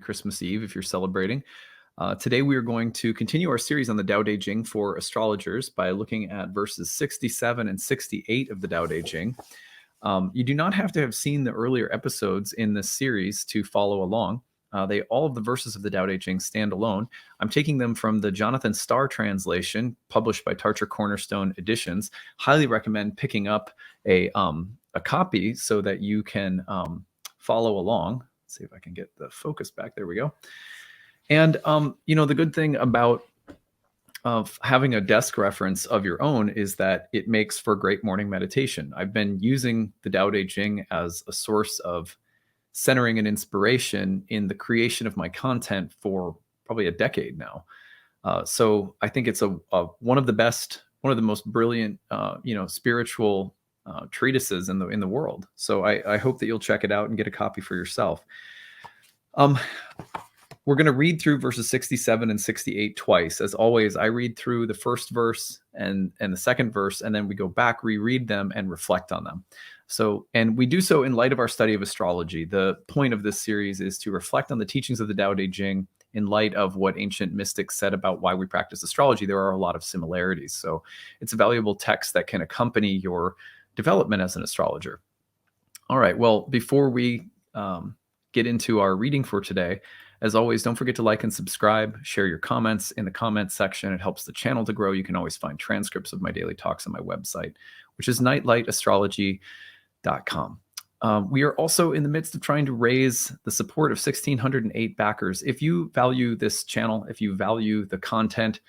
Christmas Eve if you're celebrating. Today we are going to continue our series on the Tao Te Ching for astrologers by looking at verses 67 and 68 of the Tao Te Ching. You do not have to have seen the earlier episodes in this series to follow along. All of the verses of the Tao Te Ching stand alone. I'm taking them from the Jonathan Starr translation published by Tarcher Cornerstone Editions. Highly recommend picking up a copy so that you can follow along. Let's see if I can get the focus back. There we go. And, the good thing about having a desk reference of your own is that it makes for great morning meditation. I've been using the Tao Te Ching as a source of centering and inspiration in the creation of my content for probably a decade now. So I think it's one of the most brilliant, spiritual treatises in the world. So I hope that you'll check it out and get a copy for yourself. We're going to read through verses 67 and 68 twice. As always, I read through the first verse and the second verse, and then we go back, reread them, and reflect on them. And we do so in light of our study of astrology. The point of this series is to reflect on the teachings of the Tao Te Ching in light of what ancient mystics said about why we practice astrology. There are a lot of similarities. So it's a valuable text that can accompany your development as an astrologer. All right, well, before we get into our reading for today, as always, don't forget to like and subscribe, share your comments in the comments section. It helps the channel to grow. You can always find transcripts of my daily talks on my website, which is nightlightastrology.com. We are also in the midst of trying to raise the support of 1,608 backers. If you value this channel, if you value the content,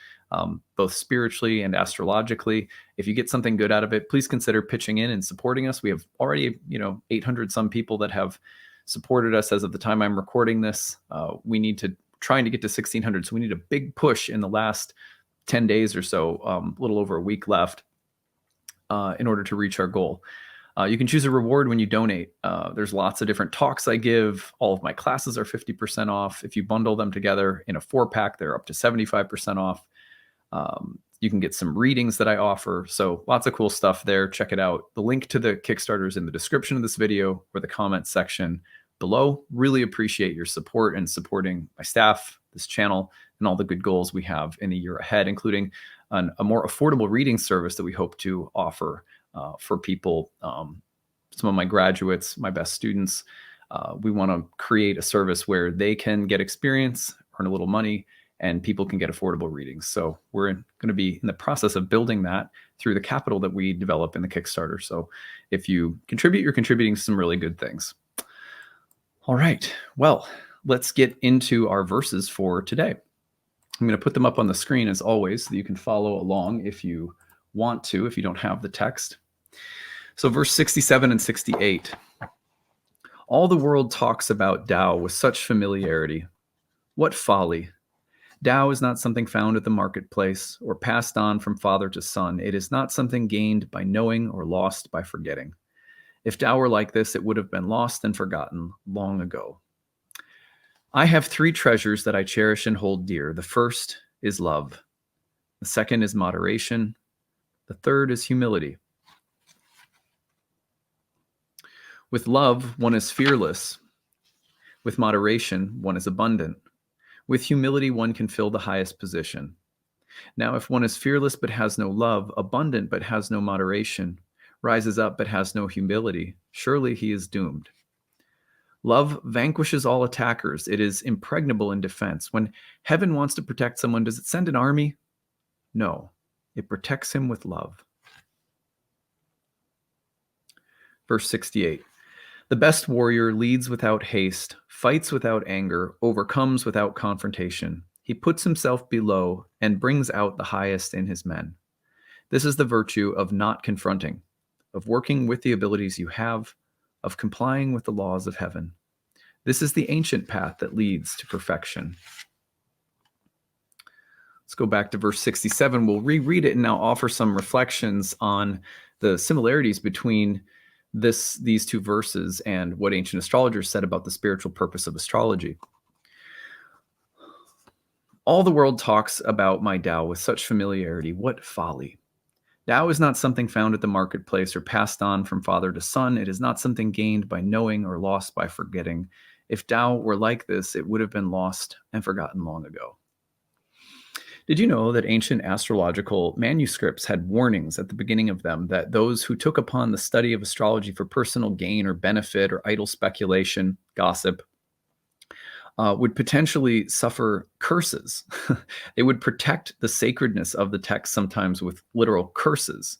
both spiritually and astrologically, if you get something good out of it, please consider pitching in and supporting us. We have already, 800 some people that have supported us as of the time I'm recording this. We need to trying to get to 1,600. So we need a big push in the last 10 days or so, a little over a week left in order to reach our goal. You can choose a reward when you donate. There's lots of different talks I give. All of my classes are 50% off. If you bundle them together in a 4-pack, they're up to 75% off. You can get some readings that I offer. So lots of cool stuff there. Check it out. The link to the Kickstarter is in the description of this video or the comment section below. Really appreciate your support and supporting my staff, this channel, and all the good goals we have in the year ahead, including a more affordable reading service that we hope to offer for people, some of my graduates, my best students. We want to create a service where they can get experience, earn a little money, and people can get affordable readings. So we're going to be in the process of building that through the capital that we develop in the Kickstarter. So if you contribute, you're contributing to some really good things. All right, well, let's get into our verses for today. I'm going to put them up on the screen as always, so that you can follow along if you want to, if you don't have the text. So verse 67 and 68. All the world talks about Tao with such familiarity. What folly! Tao is not something found at the marketplace or passed on from father to son. It is not something gained by knowing or lost by forgetting. If Tao were like this, it would have been lost and forgotten long ago. I have 3 treasures that I cherish and hold dear. The first is love. The second is moderation. The third is humility. With love, one is fearless. With moderation, one is abundant. With humility, one can fill the highest position. Now, if one is fearless but has no love, abundant but has no moderation, rises up but has no humility, surely he is doomed. Love vanquishes all attackers. It is impregnable in defense. When heaven wants to protect someone, does it send an army? No, it protects him with love. Verse 68. The best warrior leads without haste, fights without anger, overcomes without confrontation. He puts himself below and brings out the highest in his men. This is the virtue of not confronting, of working with the abilities you have, of complying with the laws of heaven. This is the ancient path that leads to perfection. Let's go back to verse 67. We'll reread it and now offer some reflections on the similarities between these 2 verses and what ancient astrologers said about the spiritual purpose of astrology. All the world talks about my Tao with such familiarity. What folly! Tao is not something found at the marketplace or passed on from father to son. It is not something gained by knowing or lost by forgetting. If Tao were like this, it would have been lost and forgotten long ago. Did you know that ancient astrological manuscripts had warnings at the beginning of them that those who took upon the study of astrology for personal gain or benefit or idle speculation, gossip, would potentially suffer curses? They would protect the sacredness of the text sometimes with literal curses.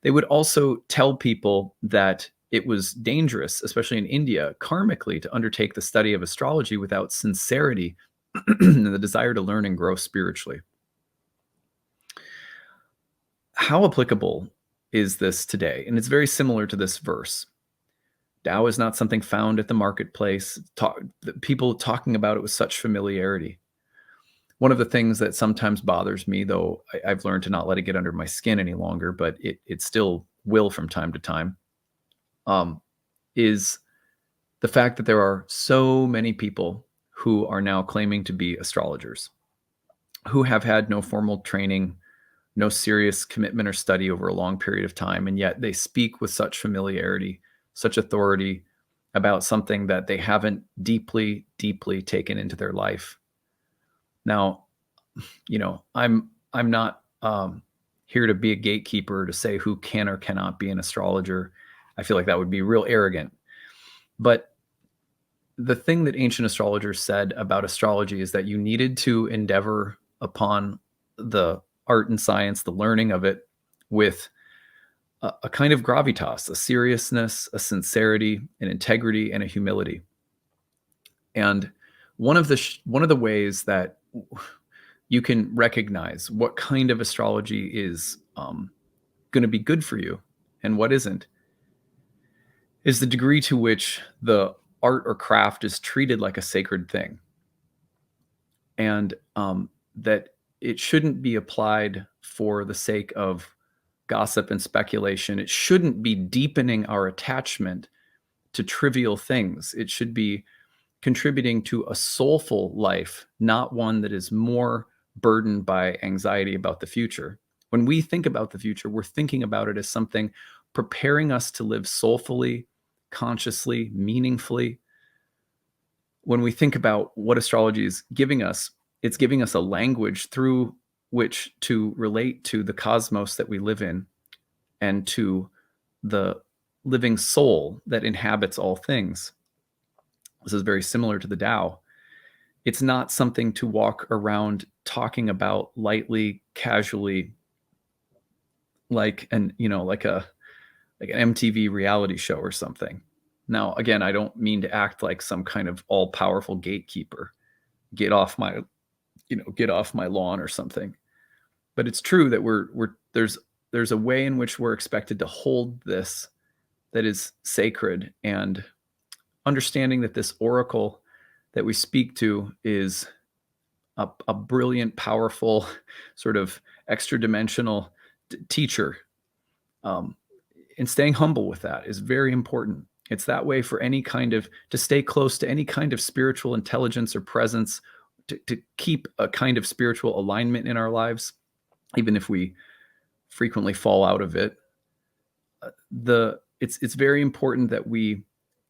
They would also tell people that it was dangerous, especially in India, karmically, to undertake the study of astrology without sincerity and the desire to learn and grow spiritually. How applicable is this today? And it's very similar to this verse. Tao is not something found at the marketplace, people talking about it with such familiarity. One of the things that sometimes bothers me, though I've learned to not let it get under my skin any longer, but it still will from time to time, is the fact that there are so many people who are now claiming to be astrologers, who have had no formal training, no serious commitment or study over a long period of time, and yet they speak with such familiarity, such authority about something that they haven't deeply, deeply taken into their life. Now, I'm not here to be a gatekeeper to say who can or cannot be an astrologer. I feel like that would be real arrogant. But the thing that ancient astrologers said about astrology is that you needed to endeavor upon the art and science, the learning of it, with a kind of gravitas, a seriousness, a sincerity, an integrity, and a humility. And one of the ways that you can recognize what kind of astrology is going to be good for you and what isn't is the degree to which the art or craft is treated like a sacred thing, and that it shouldn't be applied for the sake of gossip and speculation. It shouldn't be deepening our attachment to trivial things. It should be contributing to a soulful life, not one that is more burdened by anxiety about the future. When we think about the future, we're thinking about it as something preparing us to live soulfully, consciously, meaningfully. When we think about what astrology is giving us, it's giving us a language through which to relate to the cosmos that we live in and to the living soul that inhabits all things. This is very similar to the Tao. It's not something to walk around talking about lightly, casually, like an MTV reality show or something. Now, again, I don't mean to act like some kind of all-powerful gatekeeper. Get off my lawn or something. But it's true that there's a way in which we're expected to hold this that is sacred, and understanding that this oracle that we speak to is a brilliant, powerful, sort of extra-dimensional teacher. And staying humble with that is very important. It's that way for to stay close to any kind of spiritual intelligence or presence, to keep a kind of spiritual alignment in our lives, even if we frequently fall out of it. It's very important that we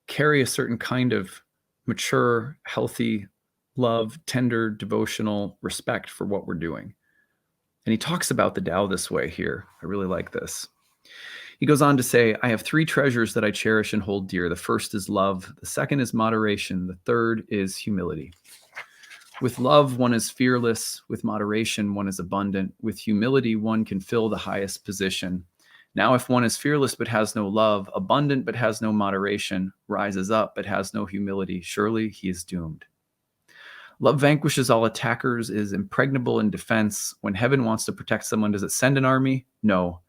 carry a certain kind of mature, healthy love, tender, devotional respect for what we're doing. And he talks about the Tao this way here. I really like this. He goes on to say, I have three treasures that I cherish and hold dear. The first is love. The second is moderation. The third is humility. With love, one is fearless. With moderation, one is abundant. With humility, one can fill the highest position. Now, if one is fearless but has no love, abundant but has no moderation, rises up but has no humility, surely he is doomed. Love vanquishes all attackers, is impregnable in defense. When heaven wants to protect someone, does it send an army? No,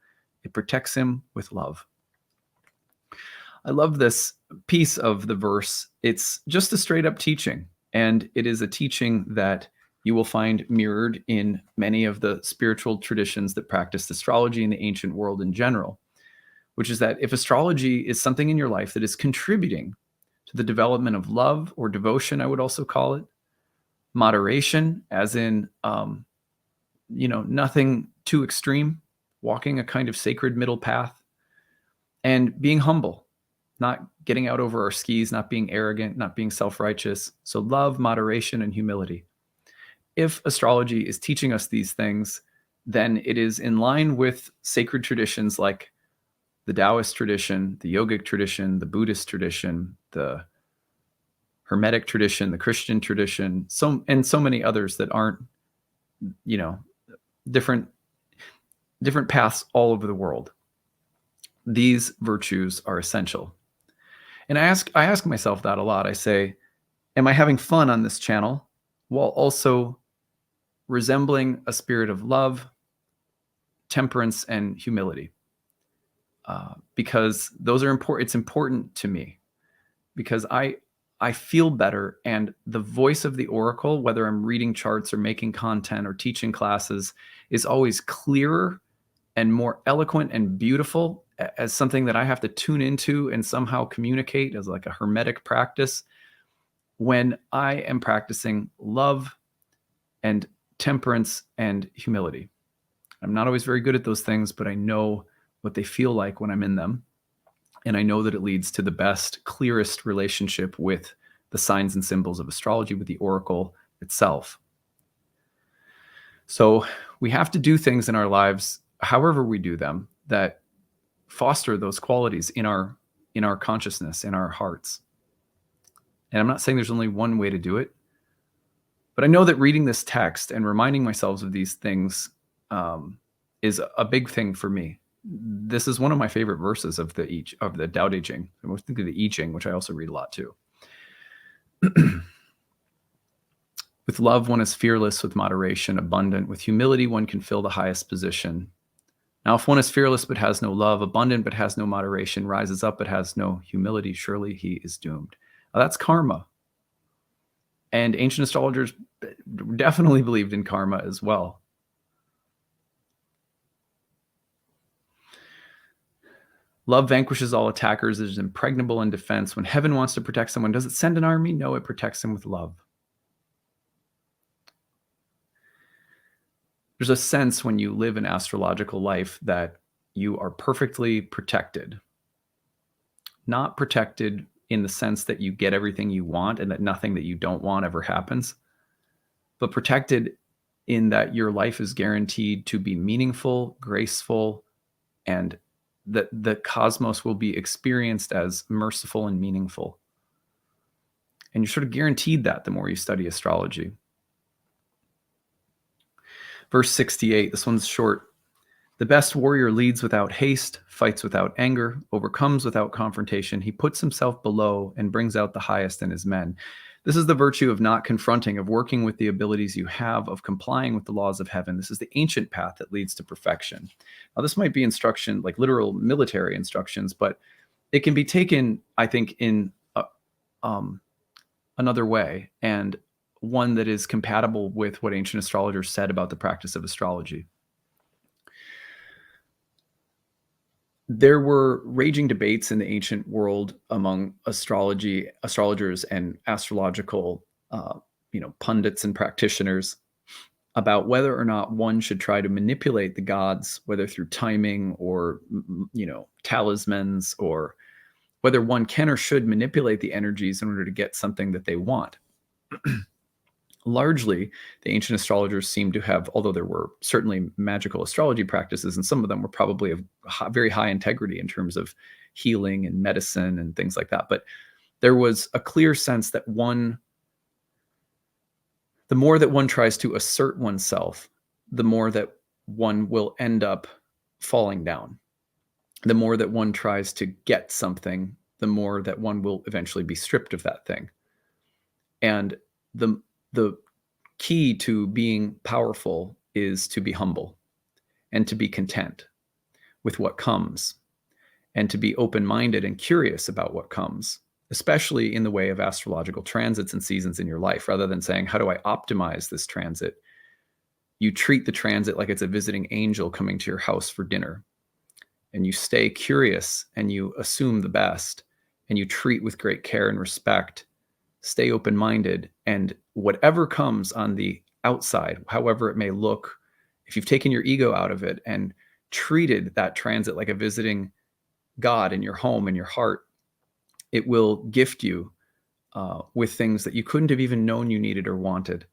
it protects him with love. I love this piece of the verse. It's just a straight up teaching, and it is a teaching that you will find mirrored in many of the spiritual traditions that practiced astrology in the ancient world in general, which is that if astrology is something in your life that is contributing to the development of love or devotion, I would also call it, moderation, as in, nothing too extreme, walking a kind of sacred middle path, and being humble, not getting out over our skis, not being arrogant, not being self-righteous. So love, moderation, and humility. If astrology is teaching us these things, then it is in line with sacred traditions like the Taoist tradition, the yogic tradition, the Buddhist tradition, the Hermetic tradition, the Christian tradition, so many others that aren't, different paths all over the world. These virtues are essential. And I ask myself that a lot. I say, am I having fun on this channel while also resembling a spirit of love, temperance, and humility? Because those are important. It's important to me because I feel better, and the voice of the oracle, whether I'm reading charts or making content or teaching classes, is always clearer and more eloquent and beautiful as something that I have to tune into and somehow communicate as like a hermetic practice when I am practicing love and temperance and humility. I'm not always very good at those things, but I know what they feel like when I'm in them. And I know that it leads to the best, clearest relationship with the signs and symbols of astrology, with the oracle itself. So we have to do things in our lives, however we do them, that foster those qualities in our consciousness, in our hearts. And I'm not saying there's only one way to do it, but I know that reading this text and reminding myself of these things is a big thing for me. This is one of my favorite verses of the Tao Te Ching. I most think of the I Ching, which I also read a lot too. With love, one is fearless, with moderation, abundant. With humility, one can fill the highest position. Now, if one is fearless but has no love, abundant but has no moderation, rises up but has no humility, surely he is doomed. Now, that's karma. And ancient astrologers definitely believed in karma as well. Love vanquishes all attackers. It is impregnable in defense. When heaven wants to protect someone, does it send an army? No, it protects them with love. There's a sense when you live an astrological life that you are perfectly protected. Not protected in the sense that you get everything you want and that nothing that you don't want ever happens, but protected in that your life is guaranteed to be meaningful, graceful, and that the cosmos will be experienced as merciful and meaningful. And you're sort of guaranteed that the more you study astrology. Verse 68, this one's short. The best warrior leads without haste, fights without anger, overcomes without confrontation. He puts himself below and brings out the highest in his men. This is the virtue of not confronting, of working with the abilities you have, of complying with the laws of heaven. This is the ancient path that leads to perfection. Now, this might be instruction, like literal military instructions, but it can be taken, I think, in another way, and one that is compatible with what ancient astrologers said about the practice of astrology. There were raging debates in the ancient world among astrologers and astrological, pundits and practitioners about whether or not one should try to manipulate the gods, whether through timing or, talismans, or whether one can or should manipulate the energies in order to get something that they want. Largely, the ancient astrologers seem to have, although there were certainly magical astrology practices, and some of them were probably of very high integrity in terms of healing and medicine and things like that. But there was a clear sense that the more that one tries to assert oneself, the more that one will end up falling down. The more that one tries to get something, the more that one will eventually be stripped of that thing. And the key to being powerful is to be humble and to be content with what comes and to be open-minded and curious about what comes, especially in the way of astrological transits and seasons in your life. Rather than saying, how do I optimize this transit? You treat the transit like it's a visiting angel coming to your house for dinner. And you stay curious and you assume the best and you treat with great care and respect. Stay open-minded, and whatever comes on the outside, however it may look, if you've taken your ego out of it and treated that transit like a visiting God in your home, in your heart, it will gift you with things that you couldn't have even known you needed or wanted.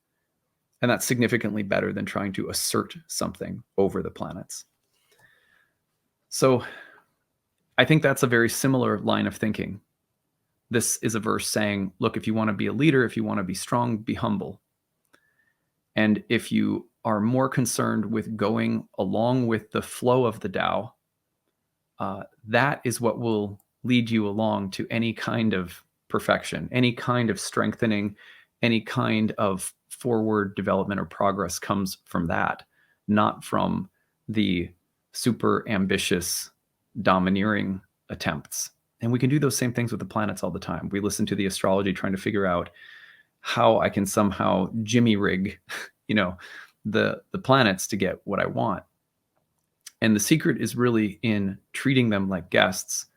And that's significantly better than trying to assert something over the planets. So I think that's a very similar line of thinking. This is a verse saying, look, if you want to be a leader, if you want to be strong, be humble. And if you are more concerned with going along with the flow of the Tao, that is what will lead you along to any kind of perfection, any kind of strengthening, any kind of forward development or progress comes from that, not from the super ambitious, domineering attempts. And we can do those same things with the planets all the time. We listen to the astrology trying to figure out how I can somehow jimmy rig, the planets to get what I want. And the secret is really in treating them like guests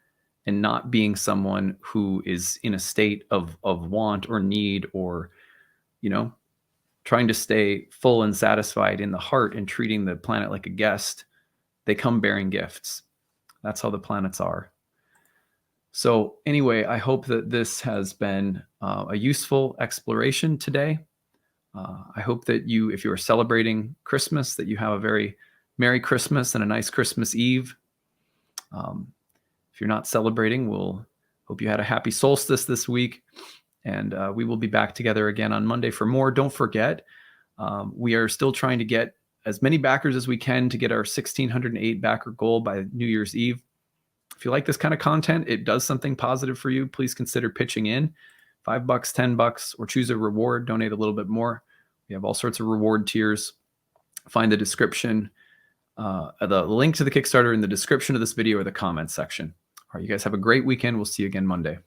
and not being someone who is in a state of want or need, or, trying to stay full and satisfied in the heart and treating the planet like a guest. They come bearing gifts. That's how the planets are. So anyway, I hope that this has been a useful exploration today. I hope that if you are celebrating Christmas, that you have a very Merry Christmas and a nice Christmas Eve. If you're not celebrating, we'll hope you had a happy solstice this week. And we will be back together again on Monday for more. Don't forget, we are still trying to get as many backers as we can to get our 1,608 backer goal by New Year's Eve. If you like this kind of content, it does something positive for you, please consider pitching in. $5, $10, or choose a reward, donate a little bit more. We have all sorts of reward tiers. Find the description, the link to the Kickstarter in the description of this video or the comments section. All right, you guys have a great weekend. We'll see you again Monday.